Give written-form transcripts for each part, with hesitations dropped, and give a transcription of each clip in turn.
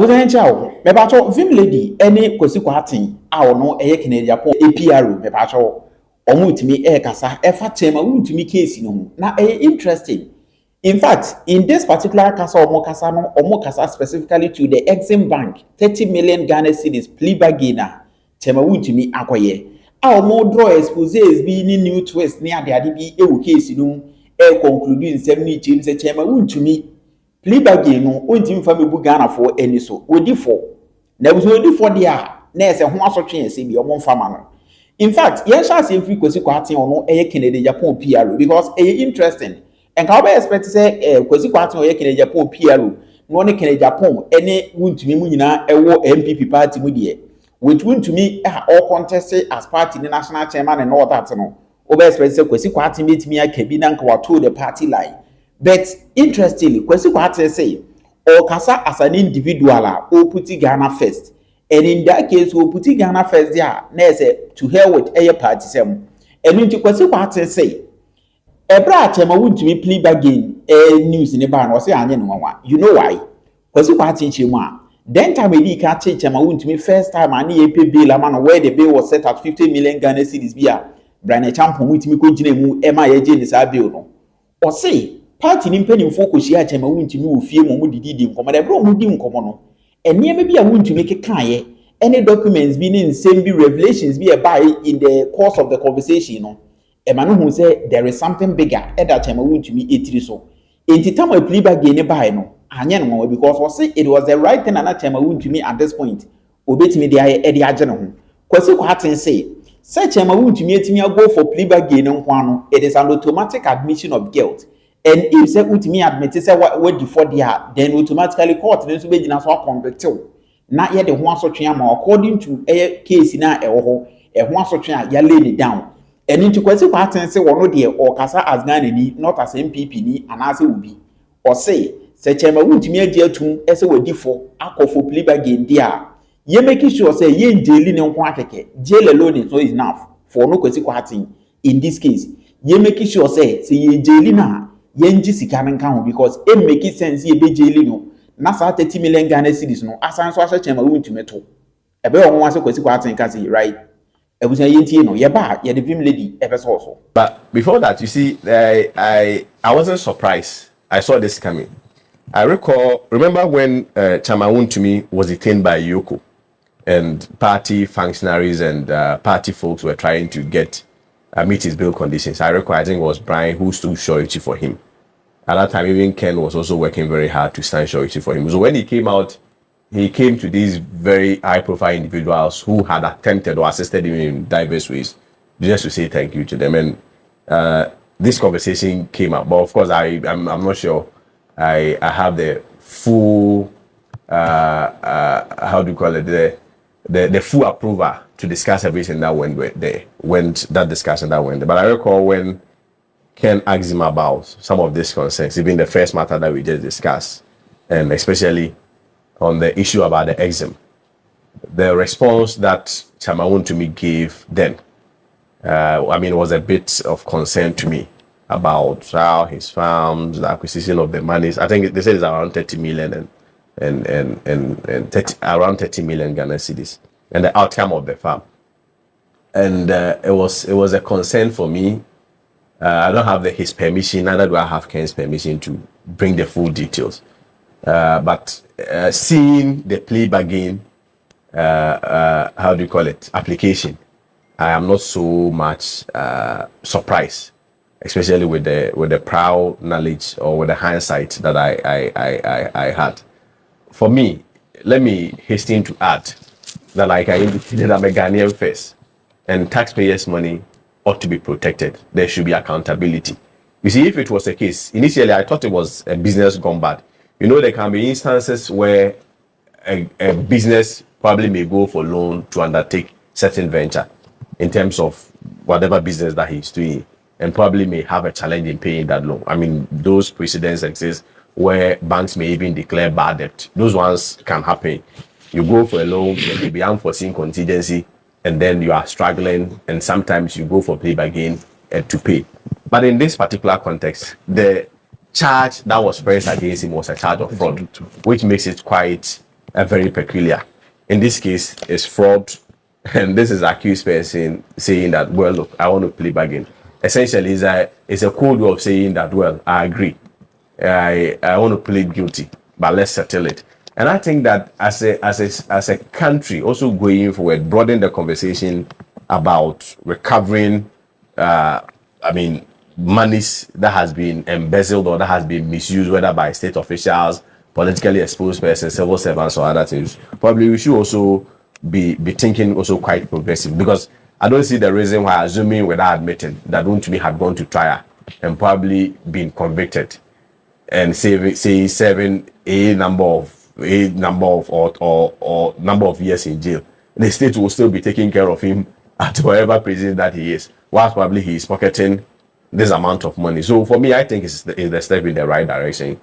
was an chow, Mebacho, Vim lady, any Kwasi our no a Canadian APR, Mebacho, or Multimedia, Kasa, Efatema, Wontumi case, now interesting. In fact, in this particular Kasa or Mokasa specifically to the EXIM Bank, 30 million Ghana cedis plea bargainer, Tema Wontumi Akoye. Our more draw exposes being in new twist near the ADB, a case, concluding 70 James, a Tema Wontumi. Plea bargain no ontim fa mebu Ghana for any so odi for na we odi for dia na ese ho asotwe ese bi omon fama no. In fact yen sha se free kwasi kwate ono eye Canada Japan PR because interesting and ka be expect say kwasi kwate eye Canada Japan PR no ne Canada Japan ene Wontumi mu nyina ewo MPP party mu de with Wontumi all contest as party the national chairman and all that no o be expect say kwasi kwate metimi akabi na nka wato the party line. But interestingly, Kwesi Kwate say, or Kasa as an individual, or put Ghana first. And in that case, we'll put Ghana first there, to hell with a party. And into Kwesi Kwate say, Ebra Chema Wontumi plea bargain, news in the barn, or say, you know why? Kwesi Kwate Chima. Then time we catch Chema Wontumi first time, and he pay bill, a man where the bill was set at 50 million Ghana cedis beer. Brian Champion Wontumi Kojinemu, MIAJ is our bill. Or say, party ni mpeni mfoko shia Chema Wontumi ofie mo didi nkomo da bro mo di nkomo no ene me bia Wontumi kekaye any documents be in same be revelations be by in the course of the conversation no e ma no hu say there is something bigger that Chema Wontumi etiri so enti tam a plea bargain by no anye no because we say it was the right thing na Chema Wontumi at this point obetimi de aye e de age no ho Kwasi Kwate say Chema Wontumi etimi go for plea bargain nko ano it is an automatic admission of guilt. And if say Wontumi admit say what before there, then automatically court then so be gina so convict. Na ye de ho asotwe ama according to a case na e wo ho e ho asotwe a ya lay it down. And into Kwasi Kwate say wono de or kasa as Ghana ni not as MPP ni anase obi. Or say Chema Wontumi agi atum e say wadi for Akuffo plea bargain there. Ye make sure say ye jeli ne nko akeke. Jail alone so is enough for no Kwasi Kwate in this case. Ye make sure say ye jeli na yenji sika nka ho because it make it sense ye be jeli no na sa 30 million Ghana cedis no asan so ahye Chema Wontumi to ebe won wase Kwasi Kwate nka say right ebusan yentie no ye ba ye the vim lady ebe so. But before that, you see, I wasn't surprised. I saw this coming. I remember when Chema Wontumi was detained by Yoko and party functionaries and party folks were trying to meet his bail conditions. I think it was Brian who stood surety for him. At that time, even Ken was also working very hard to stand surety for him. So when he came out, he came to these very high-profile individuals who had attempted or assisted him in diverse ways, just to say thank you to them. And this conversation came up. But of course, I'm not sure I have the full, how do you call it, the full approval to discuss everything that went there, that discussion that went there. But I recall when Ken asked him about some of these concerns, even the first matter that we just discussed, and especially on the issue about the EXIM, the response that Chema Wontumi gave then, was a bit of concern to me about how his farms, the acquisition of the monies. I think they said it's around 30 million and around 30 million Ghana cedis, and the outcome of the farm. And it was a concern for me. I don't have his permission, neither do I have Ken's permission to bring the full details. But seeing the plea bargain, how do you call it, application, I am not so much surprised, especially with the prior knowledge or with the hindsight that I had. For me, let me hasten to add that, like I indicated, I'm a Ghanaian first, and taxpayers' money ought to be protected. There should be accountability. You see, if it was a case, initially I thought it was a business gone bad. You know, there can be instances where a business probably may go for loan to undertake certain venture in terms of whatever business that he's doing, and probably may have a challenge in paying that loan. I mean, those precedents exist where banks may even declare bad debt. Those ones can happen. You go for a loan, there may be unforeseen contingency, and then you are struggling, and sometimes you go for plea bargain to pay. But in this particular context, the charge that was pressed against him was a charge of fraud, which makes it quite very peculiar. In this case, it's fraud, and this is accused person saying that, well, look, I want to plea bargain. Essentially, it's a code of saying that, well, I agree, I want to plead guilty, but let's settle it. And I think that as a country, also going forward, broaden the conversation about recovering, monies that has been embezzled or that has been misused, whether by state officials, politically exposed persons, civil servants, or other things. Probably we should also be thinking also quite progressive, because I don't see the reason why, assuming without admitting that Wontumi had gone to trial and probably been convicted and serving a number of years in jail, the state will still be taking care of him at whatever prison that he is, whilst probably he is pocketing this amount of money. So for me, I think it's the step in the right direction.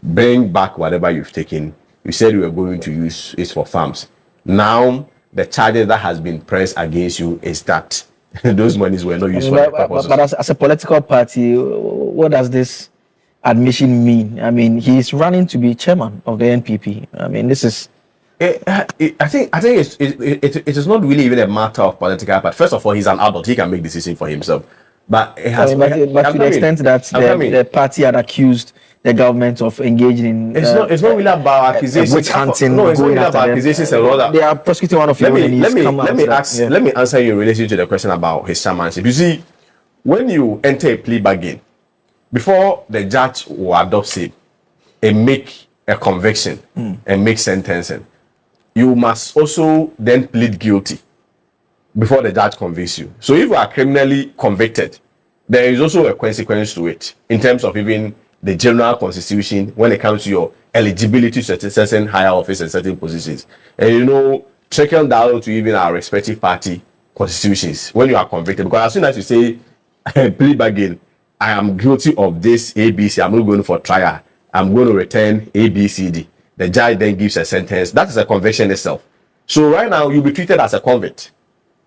Bring back whatever you've taken. You said you were going to use it for farms. Now the charges that has been pressed against you is that those monies were not used for the purposes. But as a political party, what does this admission mean? I mean, he's running to be chairman of the NPP. I mean, this is. I think it is not really even a matter of political. But first of all, he's an adult; he can make decisions for himself. But it has. But to the extent that the party had accused the government of engaging in. It's not really about accusations. Witch hunting. No, it's not really about accusations and all that. They are prosecuting one of your own. Let me answer you in relation to the question about his chairmanship. You see, when you enter a plea bargain, before the judge will adopt it and make a conviction and make sentencing, you must also then plead guilty before the judge convicts you. So if you are criminally convicted, there is also a consequence to it in terms of even the general constitution when it comes to your eligibility to certain higher office and certain positions. And trickle down to even our respective party constitutions when you are convicted. Because as soon as you say plea bargain, I am guilty of this ABC, I'm not going for trial, I'm going to return ABCD. The judge then gives a sentence. That is a conviction itself. So right now you'll be treated as a convict.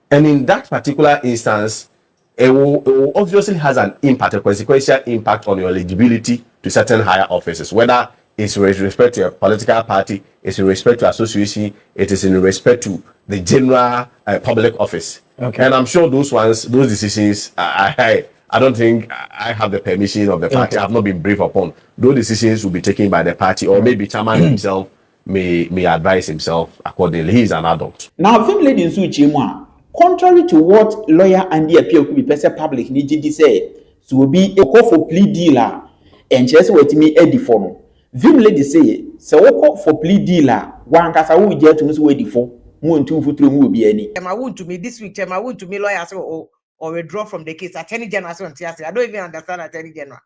And in that particular instance, it will obviously has an impact, a consequential impact on your eligibility to certain higher offices, whether it's with respect to a political party, it's in respect to association, it is in respect to the general public office. Okay. And I'm sure those decisions, I don't think I have the permission of the party. Okay. I've not been briefed upon. Those decisions will be taken by the party, or maybe chairman himself may advise himself accordingly. He is an adult. Now, film lady in Suchimwa, contrary to what lawyer Andy appeal could be person public need to say, so will be a call for plea dealer and just wait me Eddie for. Vim lady say, so call for plea dealer, one cast I will get to Miss Wade for moon 2 foot will be any. I want to me this week, I want to me lawyer or withdraw from the case. Attorney General, I don't even understand Attorney General.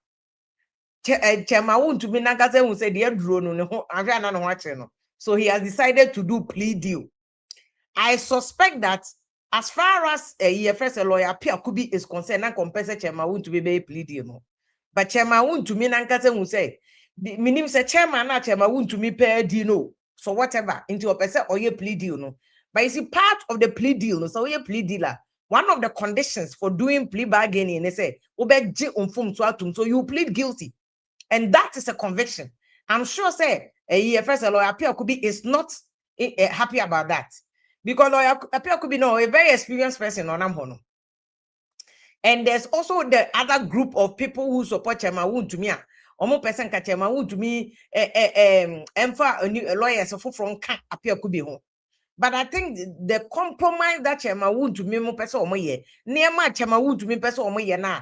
I want to me Nagaze who said the drone, so he has decided to do plea deal. I suspect that as far as a first lawyer Pierre Kubi is concerned, and compensate Chairman want to be a plea deal. But Chairman want to me Nagaze who say, meaning say chairman na chairman want to me pay deal, so whatever into a person or your plea deal, no. But you see, part of the plea deal, no, so your plea dealer. One of the conditions for doing plea bargaining, they say, so you plead guilty. And that is a conviction. I'm sure, say, first lawyer Pierre Kubi is not happy about that. Because lawyer Pierre Kubi, no, a very experienced person on Amhono. And there's also the other group of people who support Chairman Wontumi. Omo person ka Chairman Wontumi lawyers from Pierre Kubi home. But I think the compromise that Chairman Wontumi mo person omo ye, near Chairman Wontumi person omo ye na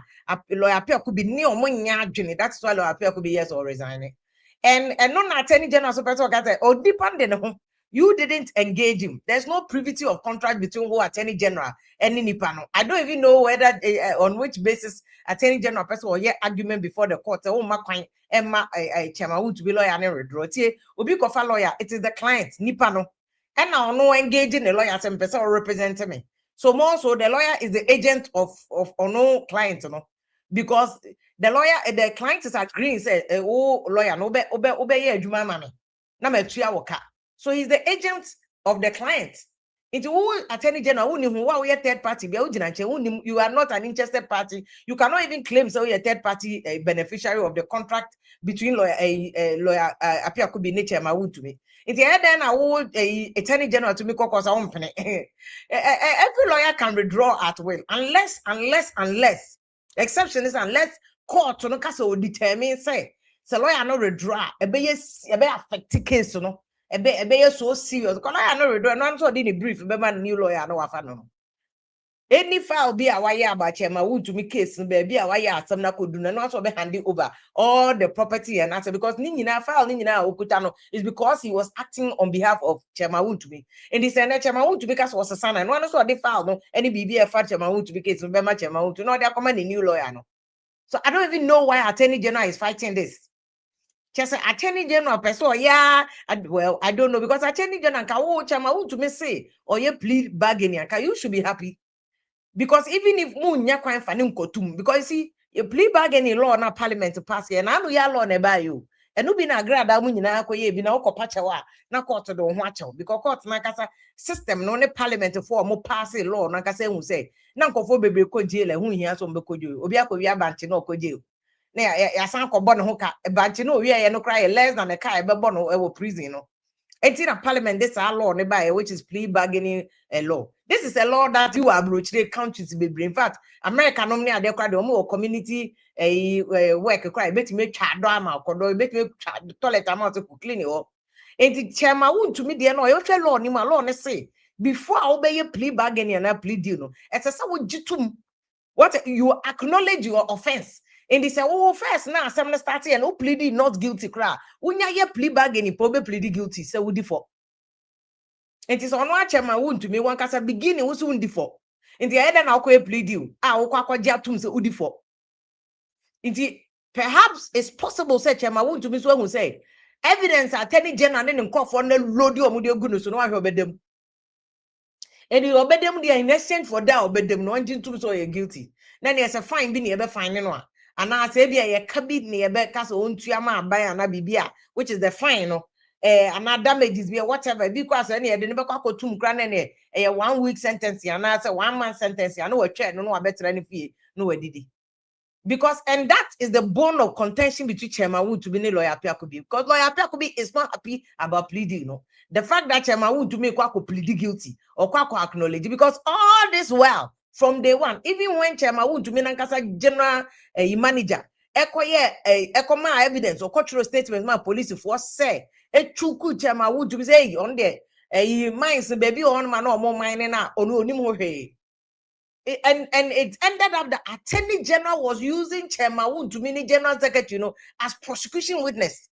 lawyer Pierre Kubi ni omo nya adwene. That's why lawyer Pierre Kubi yes or resigning. And non attorney general so person got or depending on you didn't engage him. There's no privity of contract between who attorney general and Nipano. I don't even know whether on which basis attorney general person or yet argument before the court. Oh my client Emma Chairman Wontumi lawyer and withdraw. Obi kofa lawyer. It is the client Nipano. And now no engaging the lawyer and person represent me. So more so the lawyer is the agent of no client, you know, because the lawyer, the client is agreeing, say, oh lawyer, no obey juma mami. Na me tuya woka. So he's the agent of the client. Into who attorney general, who we a third party, you are not an interested party. You cannot even claim so you're a third party beneficiary of the contract between lawyer Apia could be nature to me. It's then I would attorney general to me cause I won't pay. Every lawyer can withdraw at will, unless exception is unless court no case will determine say lawyer no withdraw a be affect case no a be so serious because lawyer no withdraw no so did brief be man new lawyer no wafa no. Any file be a wire about Chema Wontumi case, baby, a wire some na could do no also be handing over all the property and answer because Nina file Nina Okutano is because he was acting on behalf of Chema Wontumi. And he said Chema Wontumi case was a son and one also they file no any BB fat Chema Wontumi case, remember Chema Wontumi, no, they're commanding new lawyer. No. So I don't even know why Attorney General is fighting this. Just Attorney General person, yeah, well, I don't know because Attorney General can Chema Wontumi say or you plead bargaining, you should be happy. Because even if munya kwan fani nkotum, because you see, you plea bargaining law na parliament to pass here, and I know ya law neba you. And no be na grada mu nyina akoye bi na okopacha wa na court do ho acha because court na kasa system no ne parliament for mo pass law na kasa hu say na nkofo bebre ko jail hu hia so mbe kojo obi akowi abanche na okoje na ya san ko bo no ho ka abanche no wi ye no cry less than a car e be bo no e wo prison no. It's in a parliament, this our law, which is plea bargaining law. This is a law that you are broached countries be. In fact, America normally are there quite more community work cry, bet me child drama, or bet me toilet amount to clean it up. And the chairman won't to me, dear, no, you tell law, ni my law, say, before I obey your plea bargaining and I plead, you know, as a someone jitum, what you acknowledge your offense. And they say, oh, first now, Assembly starting and who pleaded not guilty, cry. When you plea bargaining, probably pleaded guilty, so would default. It is on one chairman Wontumi one case beginning was would default. In the other now, plead you. Jatum so would default. Perhaps it's possible, say Chairman Wontumi so who say evidence Attorney General and call for no load you mudio goodness, so no I obey them. And you obey them in exchange for that, obey them, no one to so you're guilty. Then there's a fine being ever finding one. And I say, be a cabin near Becca's own Tiama by an Abibia, which is the fine, and our damages be whatever, because any the never got 2 grand a 1 week sentence, and I say 1 month sentence, I know a check, no, I better any fee, no, did he. Because, and that is the bone of contention between Chairman Wontumi lawyer Kwaku, because lawyer Kwaku is not happy about pleading, you know. The fact that Chairman Wontumi Kwaku pleaded guilty or Kwaku acknowledged, because all this while, from day one, even when Chairman Wontumi Nankasa general manager, my evidence or cultural statements, my police force say, chuku Chairman Wontumi say on there, minds baby on man or more mining now, or no more hey. And it ended up the Attorney General was using Chairman Wontumi General Secretary, you know, as prosecution witness.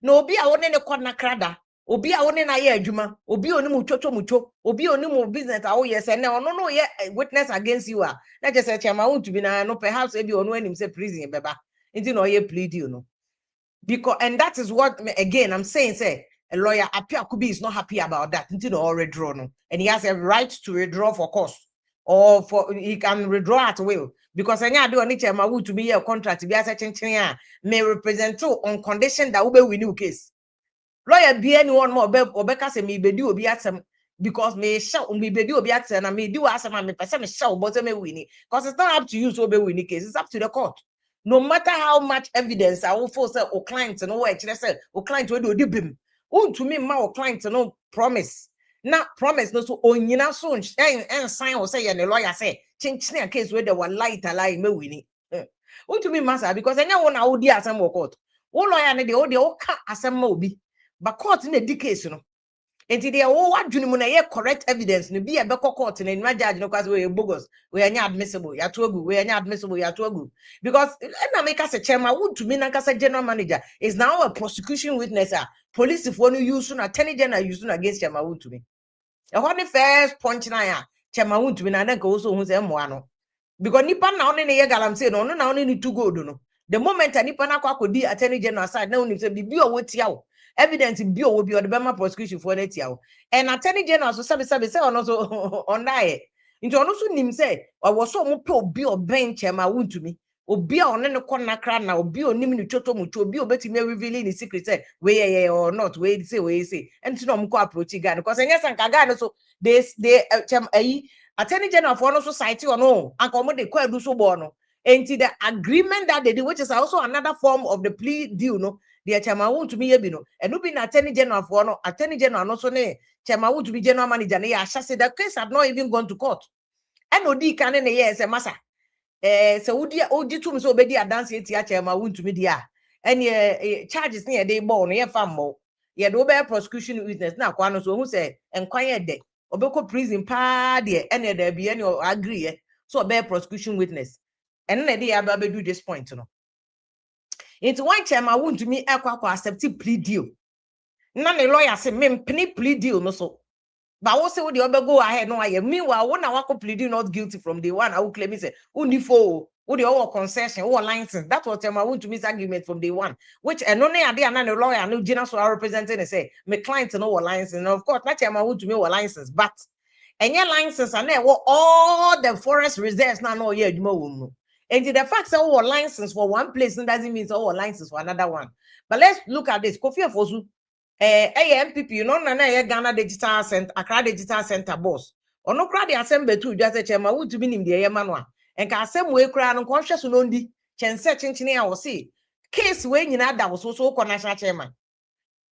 No, obi a wone ne kwadna krada, obi a wone na ye adwuma, obi oni mu mucho, obi oni mu business a wo yes and no ye witness against you a. Na just say Chairman Wontumi na no perhaps ebi onu anim say prison beba. Nti no ye plead you know. Because and that is what again I'm saying say a lawyer Apia Kubi is not happy about that. Nti no already draw no. And he has a right to withdraw for cause. Or for he can withdraw at will because any do any Chairman Wontumi a contract be as a chin may represent you on condition that will be win new case. Lawyer be anyone more or Becca say me be do be at some because me shout me be do be at and me do as me person me shout but me win because it's not up to you to be win case, it's up to the court. No matter how much evidence I will force or client to know what say or client will do bim. Wontumi ma or client to know promise. Not promise no so onyina so and sign or say and the lawyer say chinchini a case where they were light me winning. Wontumi massa because any one I would do Asempa court. O lawyer ne de o de o ka Asempa obi. But court in the case no. Enti de o wadwuni mu na ye correct evidence no be a be court na nima judge no cause we bogus. We are not admissible. Ya to agu. We are not admissible. Ya to agu. Because na make us a Chairman Wontumi na kasa general manager is now a prosecution witness. Police if one use na Attorney General use against Chairman Wontumi. When the first point na Chairman Wontumi na nka also hu say mo ano because nipa na one ne ye galam say no na one ni to go do no the moment nipa na akodi Attorney General side na oni say bibi o wetia wo evidence bi o bi o the Bema prosecution for that tia wo and Attorney General so sabi say ono so on that into ono so nim say o so mo pe obi o ben Chairman Wontumi obi a one ne kona kra na obi onim ni toto mucho obi obetimi reveal ni secret say we or not we say and no mko approach guy because enya sanka guy no so they Attorney General for no society or no anko de kwadu so bo no enti the agreement that they did which is also another form of the plea deal no the chairman Wontumi ye bi no eno bi na attorney general for no attorney general no so ne chairman Wontumi general manager ne ya say the case had not even gone to court and odi kan ne ye say masa so odi tum so obedi adanse etia chairman Wontumi dia and charges ne dey ball no ye fam mo ye do be prosecution witness na kwa no so hu say enkwan ye de obeko prison pa de ene da bi ene agree so be prosecution witness and na dey aba be do this point no into one chairman Wontumi ekwa accept plea deal na ne lawyer say me plea deal no so but what say we the go ahead no aye meanwhile when I wako pleading not guilty from day one I will claim say unifo who the all concession or license that was chairman Wontumi's argument from day one which and only ade and the lawyer no general so representing and say my client no license and of course not chairman Wontumi license but and your license and all the forest reserves now no yeah and the fact that all license for one place doesn't mean all license for another one. But let's look at this. Kofi Afosu, MPP, you know, na Ghana Digital Center, Accra Digital Center boss. Ono kra the Asempa too, just a chairman who to be in the Yemanwa. And can same way cry and conscious unondi, chense chinchini I will see. Case when you know that was also national chairman.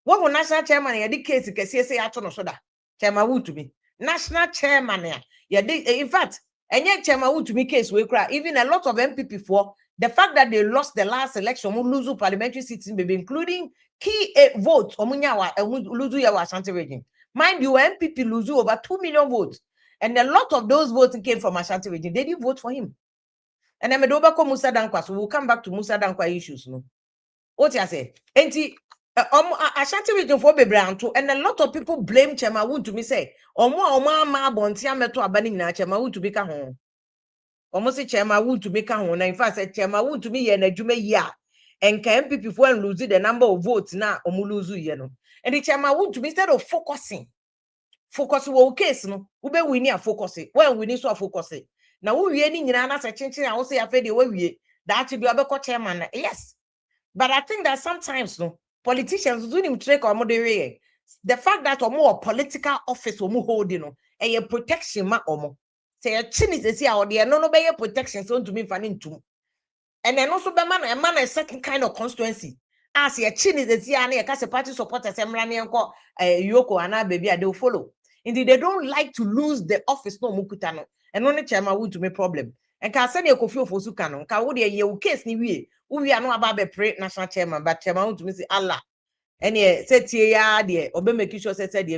What was national chairman? You did case, you can say, Atono Soda, chairman who to be national chairman. Yeah, in fact, and yet chairman Wontumi case we cry even a lot of MPP for the fact that they lost the last election lose parliamentary seats baby including key votes omunyawa lose yawa Ashanti region. Mind you, MPP lose over 2 million votes and a lot of those votes came from Ashanti region. They didn't vote for him. And then Musa Dankwa, so we'll come back to Musa Dankwa issues no. What you say? Ashanti region for Mcbrown too, and a lot of people blame chairman Wontumi say ma bontia meto abani na chairman Wontumi ka ho. Omo say chairman Wontumi ka ho na in fact say chairman Wontumi ye na dwuma yi a enka MPP for lose the number of votes na omo lose ye no. And the chairman Wontumi instead of focusing wo case no, we be win ya focus when we need so focus. Na wo wie ni nyina na say chinchin a wo say afa de wo wie that be obeko chairman. Yes. But I think that sometimes no politicians do him trick or moderate. The fact that more political office or holding a protection ma omo. Say a chin is a or the no be protection so to me fan into. And then also be man a certain kind of constituency. As a chin is a and a party supporters emrani enko yoko and baby they will follow. Indeed, they don't like to lose the office no mukutano. And only chairman would to me problem. And can send a Kofi for Sukano, can would a case ni we are not about the pre national chairman, but chairman would to me say Allah. And yeah, said ya dear, obey make sure said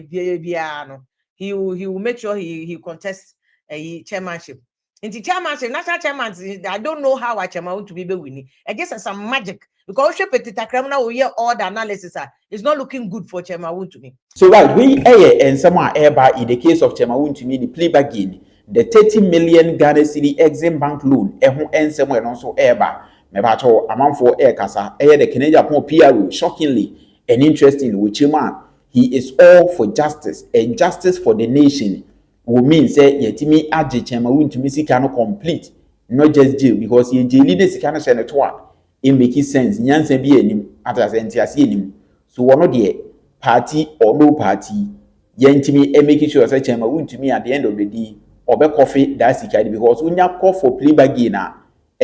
he will make sure he contests a chairmanship. In the chairmanship, national chairman, I don't know how a chairman want to be winning. I guess it's some magic because petita criminal will hear all the analysis. It's not looking good for chairman Wontumi. So right, we and someone in the case of chairman Wontumi, the plea bargain, the 30 million Ghana cedi EXIM bank loan, and somewhere also airba. Mebato amount for air kasa, the Canadian PRO, shockingly and interestingly, with man, he is all for justice and justice for the nation. Will mean say yetimi age chairman Wontumi sika no complete, not just jail because ye jail leader sika no share network. It make sense. Nyanse bi enim, ata sentiase enim. So one the party or no party, yentimi make sure say chairman Wontumi at the end of the day, obe Kofi that sika because when you call for plea bargain na,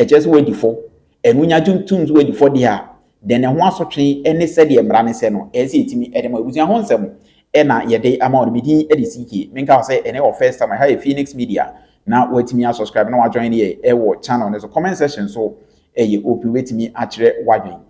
just wait for. And when you tunes wait for there, then a one so train any said the embrane seno, as it me at my within honsem, and ye day amount meeting edc. Menka say any of first time I have a Phoenix Media. Now wait me subscribe now join here, channel. There's a comment section so you open wait me actually watching.